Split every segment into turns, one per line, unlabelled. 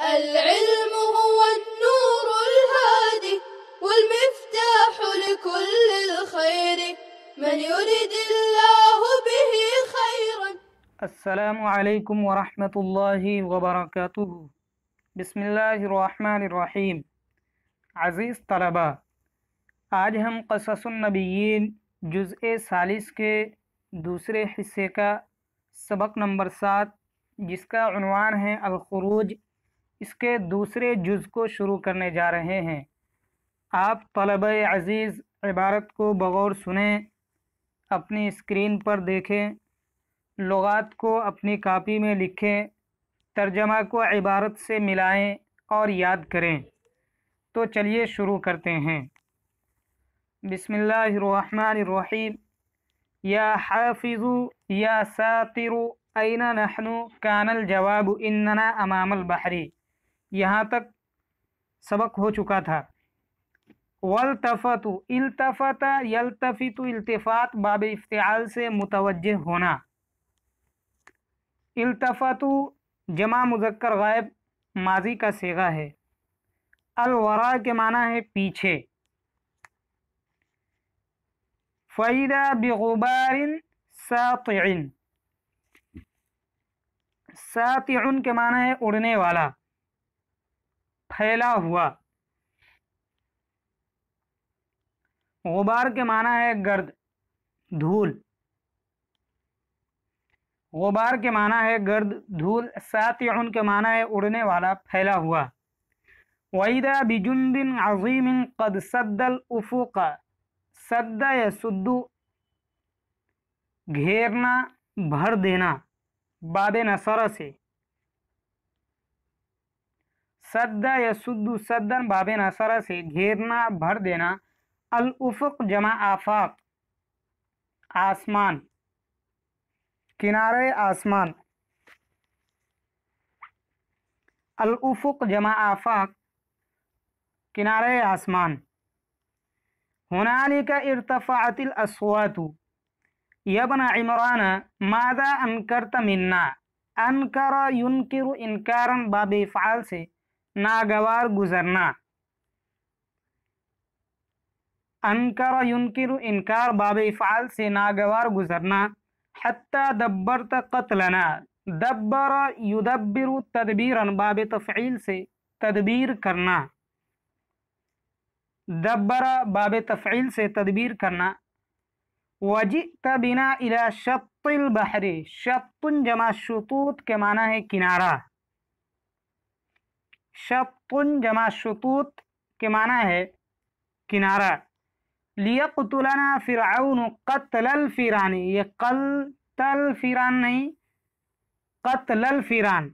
العلم هو النور الهادي والمفتاح لكل الخير من يريد الله به خيرا.
السلام علیکم ورحمۃ اللہ وبرکاتہ۔ بسم اللہ الرحمن الرحیم۔ عزیز طلبہ، آج ہم قصص النبیین جزء ثالث کے دوسرے حصے کا سبق نمبر 7 جس کا عنوان ہے الخروج، اس کے دوسرے جز کو شروع کرنے جا رہے ہیں۔ آپ طلبہ عزیز عبارت کو بغور سنیں، اپنی اسکرین پر دیکھیں، لغات کو اپنی کاپی میں لکھیں، ترجمہ کو عبارت سے ملائیں اور یاد کریں۔ تو چلیے شروع کرتے ہیں۔ بسم اللہ الرحمن الرحیم۔ یا حافظ یا ساتر این نحن کان الجواب اننا امام البحر، یہاں تک سبق ہو چکا تھا۔ والتفت، التفت یلتفت، التفات باب افتعال سے متوجہ ہونا۔ التفتو جمع مذکر غائب ماضی کا صیغہ ہے۔ الورا کے معنی ہے پیچھے۔ فَإِذَا بِغُبَارٍ سَاطِعٍ، ساطع کے معنی ہے اڑنے والا، پھیلا ہوا۔ غبار کے معنی ہے گرد، دھول۔ غبار کے معنی ہے گرد، دھول۔ ساطع کے معنی ہے اڑنے والا، پھیلا ہوا۔ وَإِذَا بِجُنْدٍ عَظِيمٍ قَدْ سَدَّ الْأُفُقَ، سد یسد گھیرنا، بھر دینا، باب نصر سے۔ سد یسد سدن باب نصر سے، گھیرنا، بھر دینا۔ الافق جمع آفاق، آسمان، کنارے آسمان۔ الافق جمع آفاق، کنارے آسمان۔ هنالك ارتفعت الاصوات، یا ابن عمران ماذا انکرت منا، انکر ینکر انکارا باب افعال سے، ناگوار گزرنا۔ انکر ینکر انکار باب افعال سے ناگوار گزرنا۔ حتی دبرت قتلنا، دبر یدبر تدبیرا باب تفعیل سے، تدبیر کرنا۔ دبر باب تفعیل سے تدبیر کرنا۔ وجئت بنا الى شط البحر، شط جمع شطوط کے معنی ہے کنارہ، شط جمع شطوط کے معنی ہے کنارہ۔ لیقتلنا فرعون قتل الفیران، یہ قتل الفیران نہیں، قتل الفیران،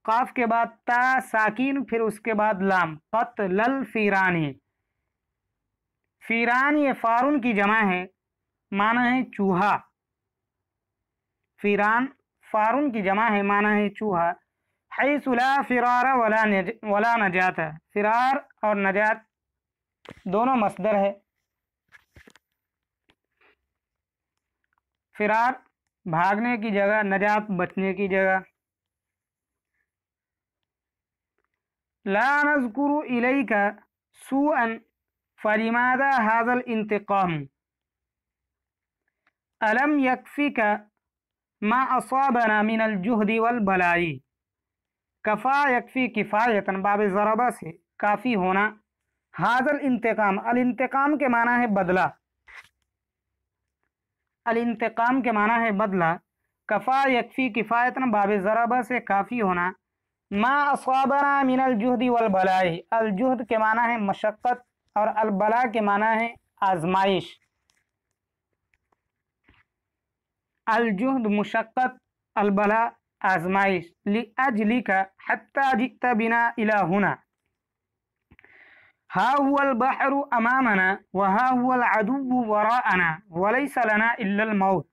قاف کے بعد تا ساکین پھر اس کے بعد لام، قتل الفیران۔ فیران یہ فارن کی جمع ہے، معنی ہے چوہا۔ فیران فارن کی جمع ہے، معنی ہے چوہا۔ حیث لا فرار ولا نجات، فرار اور نجات دونوں مصدر ہے۔ فرار بھاگنے کی جگہ، نجات بچنے کی جگہ۔ لا نذکر الیک سوءا فلماذا هذا الانتقام، الم یکفک ما اصابنا من الجہد والبلاء۔ کفا یکفی کفایتا باب ضربہ سے، کافی ہونا۔ هذا الانتقام، الانتقام کے معنی ہے بدلہ، الانتقام کے معنی ہے بدلہ۔ کفا یکفی کفایتا باب ضربہ سے، کافی ہونا۔ ما اصابنا من الجہد والبلاء، الجہد کے معنی ہے مشقت اور البلاء کے معنی ہے آزمائش۔ الجہد مشقت، البلاء آزمائش۔ لأجلک حتی جئت بنا الى هنا، ہا هو البحر امامنا وہا هو العدو وراءنا وليس لنا الا الموت۔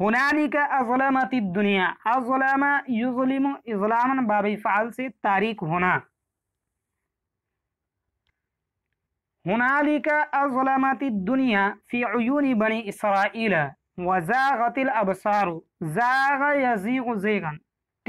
هنالك اظلمت الدنیا، اظلم یظلم اظلاما باب فعل سے، تاریک ہونا۔ هنالك اظلمت الدنیا فی عیون بنی اسرائیل وزاغت الابصار، زاغ یزیغ زیغا،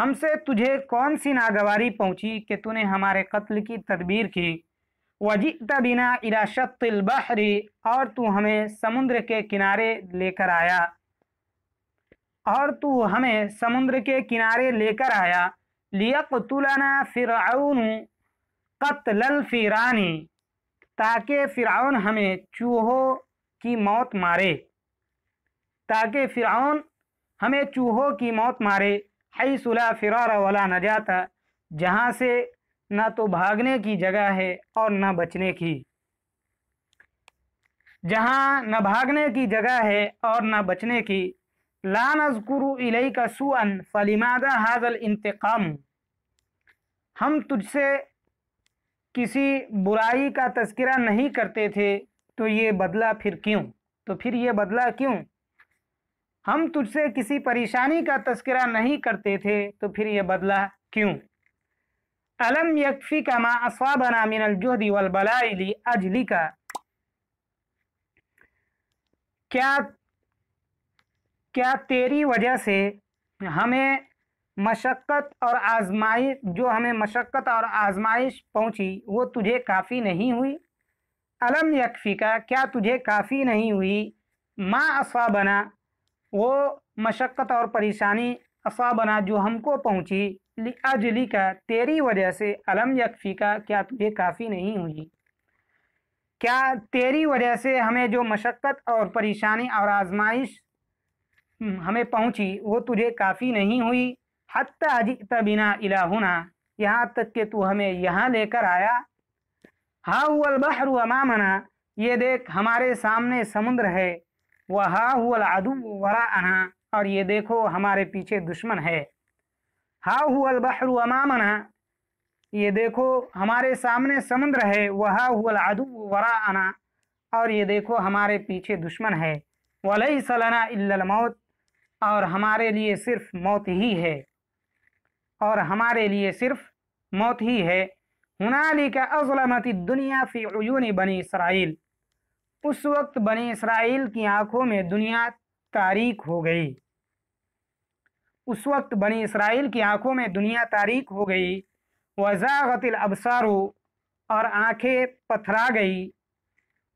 ہم سے تجھے کون سی ناگواری پہنچی کہ تو نے ہمارے قتل کی تدبیر کی؟ وجئت بنا الی شط البحر، اور تو ہمیں سمندر کے کنارے لے کر آیا، لیقتلنا فرعون قتل الفیران، تاکہ فرعون ہمیں چوہوں کی موت مارے، حیث لا فرار ولا نجات، جہاں سے نہ تو بھاگنے کی جگہ ہے اور نہ بچنے کی، لا نذکر الیک سوءا فلماذا ھذا الانتقام، ہم تجھ سے کسی برائی کا تذکرہ نہیں کرتے تھے تو یہ بدلہ کیوں؟ ہم تجھ سے کسی پریشانی کا تذکرہ نہیں کرتے تھے تو پھر یہ بدلہ کیوں؟ الم یکفک ما اصابنا من الجہد والبلاء لاجلک، کیا تیری وجہ سے ہمیں مشقت اور آزمائش پہنچی وہ تجھے کافی نہیں ہوئی؟ الم یکفک، کیا تجھے کافی نہیں ہوئی؟ ما اصابنا، وہ مشقت اور پریشانی، اصابنا جو ہم کو پہنچی، لاجلک، تیری وجہ سے، الم یکفک، کیا تجھے کافی نہیں ہوئی؟ کیا تیری وجہ سے ہمیں جو مشقت اور پریشانی اور آزمائش ہمیں پہنچی وہ تجھے کافی نہیں ہوئی؟ حتی جئت بنا الی ہنا، یہاں تک کہ تو ہمیں یہاں لے کر آیا۔ ہا هو البحر امامنا، یہ دیکھ ہمارے سامنے سمندر ہے، وہا هو العدو وراءنا، اور یہ دیکھو ہمارے پیچھے دشمن ہے۔ ہا هو البحر امامنا، یہ دیکھو ہمارے سامنے سمندر ہے، وہا هو العدو وراءنا، اور یہ دیکھو ہمارے پیچھے دشمن ہے۔ ولیس لنا الا الموت، اور ہمارے لیے صرف موت ہی ہے۔ ہنالک اظلمت الدنیا فی عیون بنی اسرائیل، اس وقت بنی اسرائیل کی آنکھوں میں دنیا تاریک ہو گئی، وزاغت الابصار، اور آنکھیں پتھرا گئی،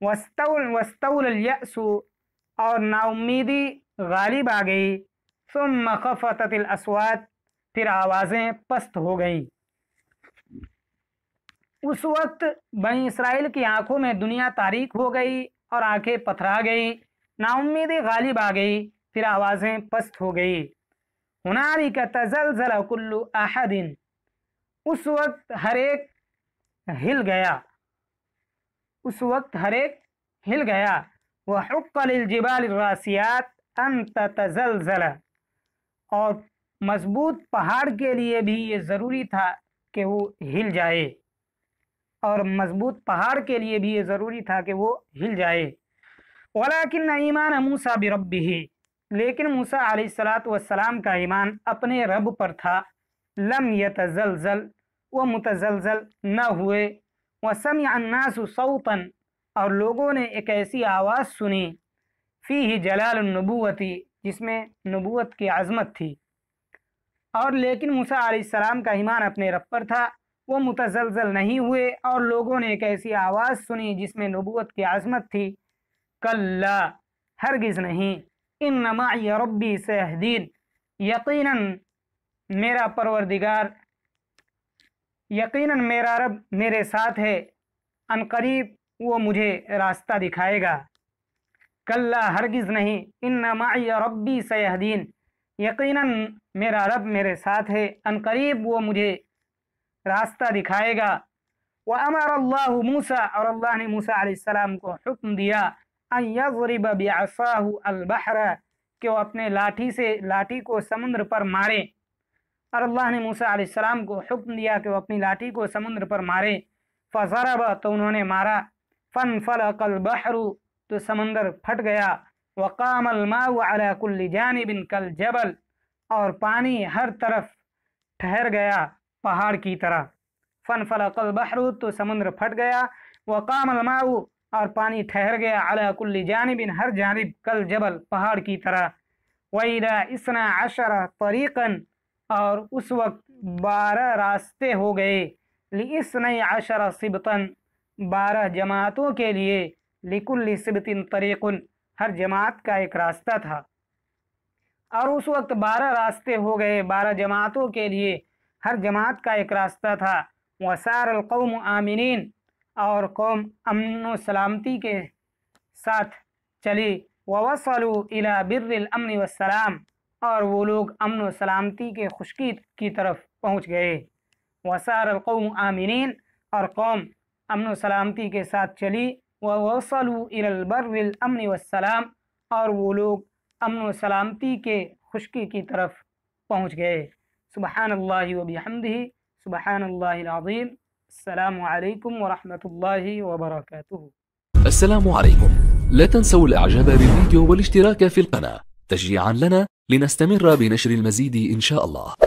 واستول الیأس، اور ناامیدی غالب آ گئی، ثم خفتت الاصوات، پھر آوازیں پست ہو گئیں۔ اس وقت بنی اسرائیل کی آنکھوں میں دنیا تاریک ہو گئی اور آنکھیں پتھرا گئی، ناامیدی غالب آ گئی، پھر آوازیں پست ہو گئی۔ ہنالک تزلزل کل احد، اس وقت ہر ایک ہل گیا، وحق للجبال الراسیات ان تتزلزل، اور مضبوط پہاڑ کے لیے بھی یہ ضروری تھا کہ وہ ہل جائے، ولیکن ایمان موسیٰ بربہ، لیکن موسیٰ علیہ السلام کا ایمان اپنے رب پر تھا، لم یتزلزل، وہ متزلزل نہ ہوئے، وسمع الناس صوتا، اور لوگوں نے ایک ایسی آواز سنی، فیہ جلال النبوت، جس میں نبوت کی عظمت تھی، اور لیکن موسیٰ علیہ السلام کا ایمان اپنے رب پر تھا، وہ متزلزل نہیں ہوئے، اور لوگوں نے ایک ایسی آواز سنی جس میں نبوت کی عظمت تھی، کلا، ہرگز نہیں، ان معی ربی سیہدین، یقیناً میرا رب میرے ساتھ ہے، ان قریب وہ مجھے راستہ دکھائے گا۔ کلا، ہرگز نہیں، ان معی ربی سیہدین، یقیناً میرا رب میرے ساتھ ہے، ان قریب وہ مجھے راستہ دکھائے گا۔ وَأَمَرَ اللَّهُ مُوسَىٰ، اور اللہ نے موسیٰ علیہ السلام کو حکم دیا، أَن يَضْرِبَ بِعَصَاهُ الْبَحْرَ، کہ وہ اپنے لاٹھی کو سمندر پر مارے، اور اللہ نے موسیٰ علیہ السلام کو حکم دیا کہ وہ اپنی لاٹھی کو سمندر پر مارے، فَضَرَبَ، تو انہوں نے مارا، فَانْفَلَقَ الْبَحْرُ، تو سمندر پھٹ گیا، وَقَامَ الْمَاءُ عَلَى كُلِّ جَانِبٍ كَالْجَبَلِ، اور پانی ہر طرف ٹھہر گیا پہاڑ کی طرح، فَانْفَلَقَ الْبَحْرُ، تو سمندر پھٹ گیا، وَقَامَ الْمَاءُ، اور پانی ٹھہر گیا، عَلَى كُلِّ جَانِبٍ، ہر جانب، كَالْجَبَلِ، پہاڑ کی طرح، وَإِذَا اثْنَا عَشَرَ طَرِيقًا، اور اس وقت 12 راستے ہو گئے، لِإِثْنَيْ عَشَرَ صِبْطًا 12 جماعتوں کے لیے، لِكُلِّ صِبْطٍ طَرِيقٌ ہر جماعت کا ایک راستہ تھا، اور اس وقت 12 راستے ہو گئے 12 جماعتوں کے لیے، ہر جماعت کا ایک راستہ تھا۔ وَسَارَ الْقَوْمُ آمِنِينَ اور قوم امن و سلامتی کے ساتھ چلی، وَوَصَلُوا إِلَى بِرِّ الْأَمْنِ وَالسَّلَامِ اور وہ لوگ امن و سلامتی کے خشکی کی طرف پہنچ گئے۔ وَسَارَ الْقَوْمُ آمِنِينَ اور قوم امن و سلامتی کے ساتھ چلی، وَوَصَلُوا إِلَى الْبَرِّ الْأَمْنِ وَالسَّلَامِ اور وہ لوگ امن و سلامتی کے خشکی کی طرف پہنچ گئے۔ سبحان اللہ وبحمدہ، سبحان اللہ العظیم۔ السلام علیکم ورحمۃ اللہ وبرکاتہ۔
السلام عليكم. لا تنسوا الاعجاب بالفيديو والاشتراك في القناة تشجيعا لنا لنستمر بنشر المزيد إن شاء الله.